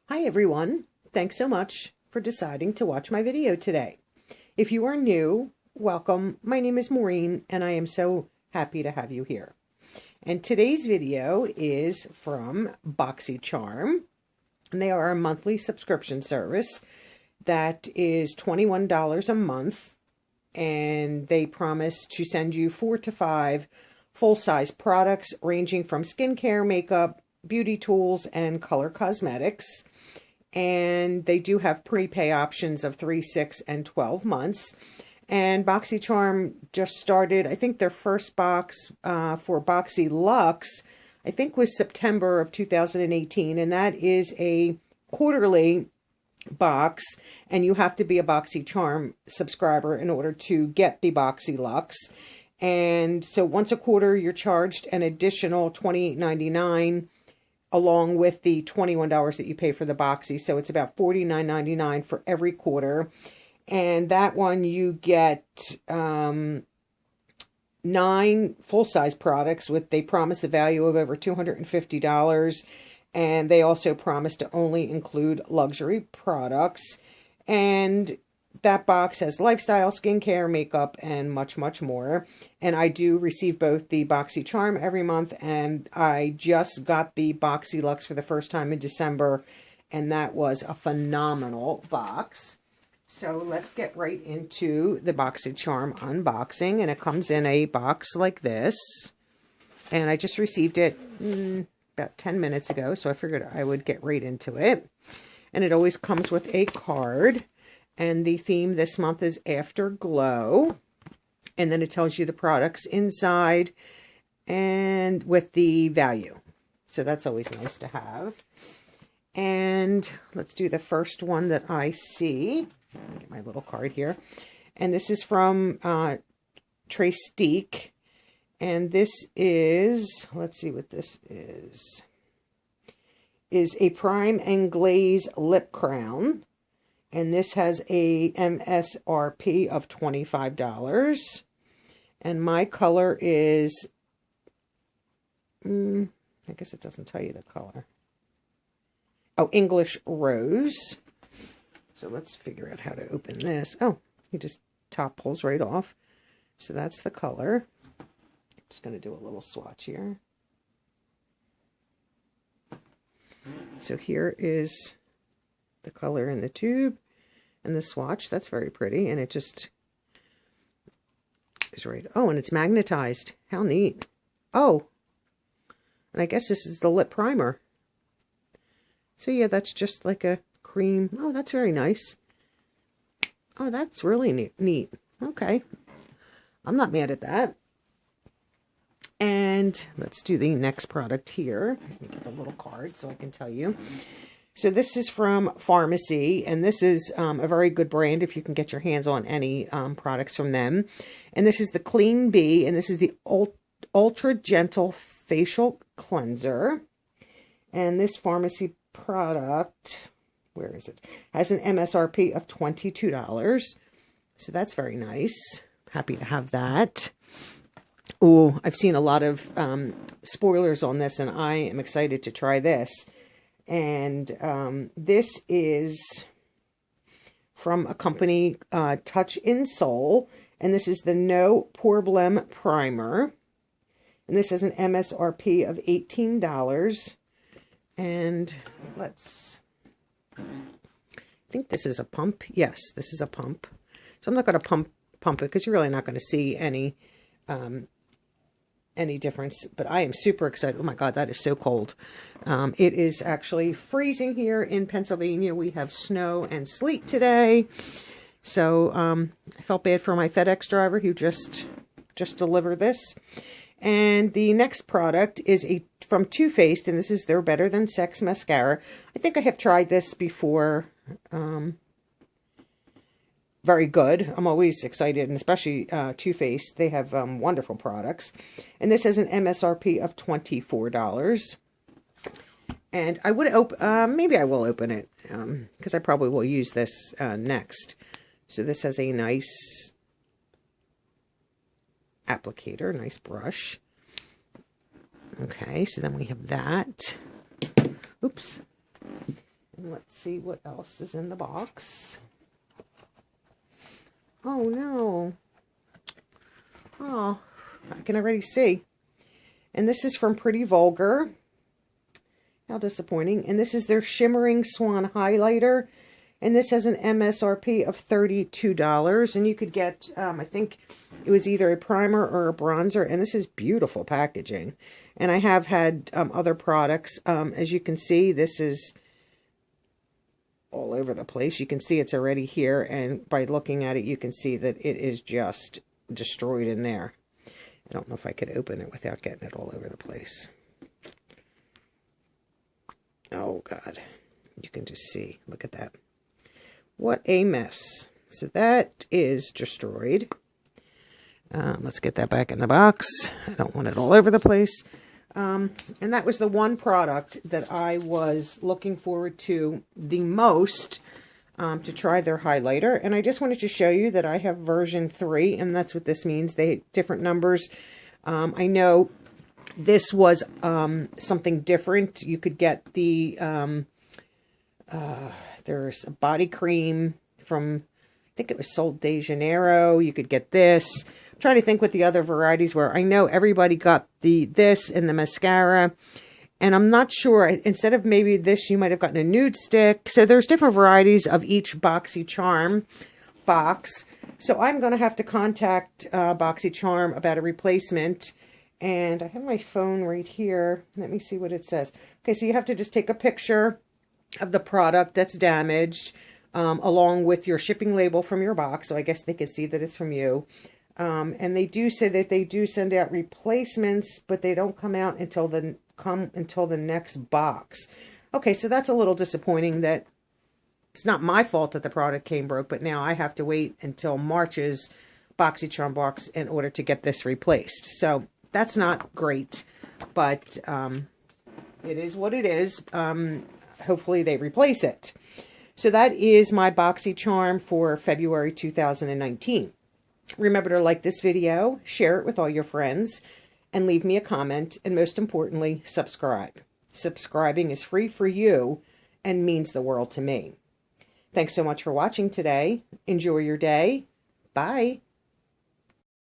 Hi everyone, thanks so much for deciding to watch my video today. If you are new, welcome. My name is Maureen and I am so happy to have you here. And today's video is from Boxycharm, and they are a monthly subscription service that is $21 a month, and they promise to send you 4 to 5 full-size products ranging from skincare, makeup, beauty tools, and color cosmetics. And they do have prepay options of 3, 6, and 12 months. And Boxycharm just started, I think their first box for Boxyluxe, I think was September of 2018. And that is a quarterly box. And you have to be a Boxycharm subscriber in order to get the Boxyluxe. And so once a quarter, you're charged an additional $28.99 along with the $21 that you pay for the Boxy. So it's about $49.99 for every quarter. And that one you get 9 full-size products with, they promise a value of over $250. And they also promise to only include luxury products. And that box has lifestyle, skincare, makeup, and much, much more. And I do receive both the Boxycharm every month, and I just got the Boxyluxe for the first time in December, and that was a phenomenal box. So let's get right into the Boxycharm unboxing, and it comes in a box like this. And I just received it about 10 minutes ago, so I figured I would get right into it. And it always comes with a card. And the theme this month is Afterglow. And then it tells you the products inside and with the value. So that's always nice to have. And let's do the first one that I see. Get my little card here. And this is from Trastique. And this is, let's see what this is a Prime and Glaze Lip Crown. And this has a MSRP of $25. And my color is, I guess it doesn't tell you the color. Oh, English Rose. So let's figure out how to open this. Oh, you just top pulls right off. So that's the color. I'm just going to do a little swatch here. So here is the color in the tube and the swatch. That's very pretty, and it just is right. Oh, and it's magnetized. How neat. Oh, and I guess this is the lip primer. So yeah, that's just like a cream. Oh, that's very nice. Oh, that's really neat. Okay, I'm not mad at that. And let's do the next product here. Let me get the little card so I can tell you. So this is from Pharmacy, and this is a very good brand if you can get your hands on any products from them. And this is the Clean Bee, and this is the Ultra Gentle Facial Cleanser. And this Pharmacy product, where is it? Has an MSRP of $22. So that's very nice. Happy to have that. Oh, I've seen a lot of spoilers on this, and I am excited to try this. And this is from a company, Touch in Soul. And this is the No Problem Primer. And this has an MSRP of $18. And let's, I think this is a pump. Yes, this is a pump. So I'm not going to pump it because you're really not going to see any difference, but I am super excited. Oh my God, that is so cold. It is actually freezing here in Pennsylvania. We have snow and sleet today. So I felt bad for my FedEx driver who just delivered this. And the next product is from Too Faced, and this is their Better Than Sex mascara. I think I have tried this before. Very good. I'm always excited, and especially Too Faced. They have wonderful products. And this has an MSRP of $24. And I would maybe I will open it because I probably will use this next. So this has a nice applicator, nice brush. Okay, so then we have that. Oops. And let's see what else is in the box. Oh no. Oh, I can already see. And this is from Pretty Vulgar. How disappointing. And this is their Shimmering Swan Highlighter. And this has an MSRP of $32. And you could get, I think it was either a primer or a bronzer. And this is beautiful packaging. And I have had other products. As you can see, this is all over the place. You can see it's already here. And by looking at it, you can see that it is just destroyed in there. I don't know if I could open it without getting it all over the place. Oh, God. You can just see. Look at that. What a mess. So that is destroyed. Let's get that back in the box. I don't want it all over the place. And that was the one product that I was looking forward to the most to try their highlighter. And I just wanted to show you that I have version 3, and that's what this means. They different numbers. I know this was something different. You could get the, there's a body cream from, I think it was Sol de Janeiro. You could get this. I'm trying to think what the other varieties were. I know everybody got this and the mascara. And I'm not sure, instead of maybe this, you might have gotten a nude stick. So there's different varieties of each Boxycharm box. So I'm going to have to contact Boxycharm about a replacement. And I have my phone right here. Let me see what it says. Okay, so you have to just take a picture of the product that's damaged, along with your shipping label from your box. So I guess they can see that it's from you. And they do say that they do send out replacements, but they don't come out until the next box. Okay, so that's a little disappointing that it's not my fault that the product came broke, but now I have to wait until March's Boxycharm box in order to get this replaced. So that's not great, but it is what it is. Hopefully they replace it. So that is my Boxycharm for February 2019. Remember to like this video, share it with all your friends, and leave me a comment, and most importantly, subscribe. Subscribing is free for you and means the world to me. Thanks so much for watching today. Enjoy your day. Bye.